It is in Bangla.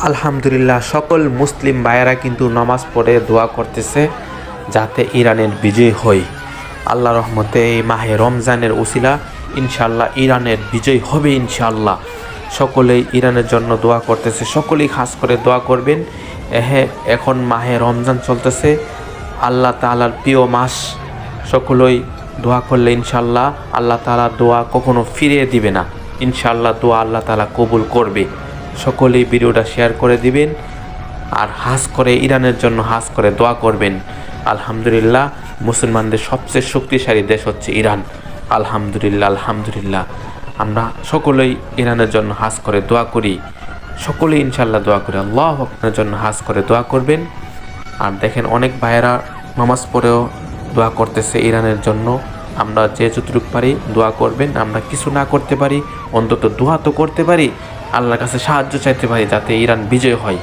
আলহামদুলিল্লাহ, সকল মুসলিম ভাইয়েরা কিন্তু নামাজ পড়ে দোয়া করতেছে যাতে ইরানের বিজয় হয়। আল্লাহ রহমতে এই মাহে রমজানের উসিলা ইনশাআল্লাহ ইরানের বিজয় হবে ইনশাআল্লাহ। সকলেই ইরানের জন্য দোয়া করতেছে, সকলেই খাস করে দোয়া করবেন। এখন মাহে রমজান চলতেছে, আল্লাহ তাআলার প্রিয় মাস। সকলেই দোয়া করলে ইনশাআল্লাহ আল্লাহ তাআলা দোয়া কখনো ফিরিয়ে দিবে না। ইনশাআল্লাহ দোয়া আল্লাহ তাআলা কবুল করবে। সকলেই ভিডিওটা শেয়ার করে দিবেন আর হাজ করে ইরানের জন্য হাজ করে দোয়া করবেন। আলহামদুলিল্লাহ, মুসলমানদের সবচেয়ে শক্তিশালী দেশ হচ্ছে ইরান। আলহামদুলিল্লাহ আলহামদুলিল্লাহ, আমরা সকলেই ইরানের জন্য হাজ করে দোয়া করি। সকলেই ইনশাআল্লাহ দোয়া করি, আল্লাহ আপনার জন্য হাজ করে দোয়া করবেন। আর দেখেন অনেক ভাইয়েরা নামাজ পড়েও দোয়া করতেছে ইরানের জন্য। আমরা যে যতটুকু পারি দোয়া করবেন। আমরা কিছু না করতে পারি, অন্তত দোয়া তো করতে পারি, আল্লাহর কাছে সাহায্য চাইতে পারি যাতে ইরান বিজয় হয়।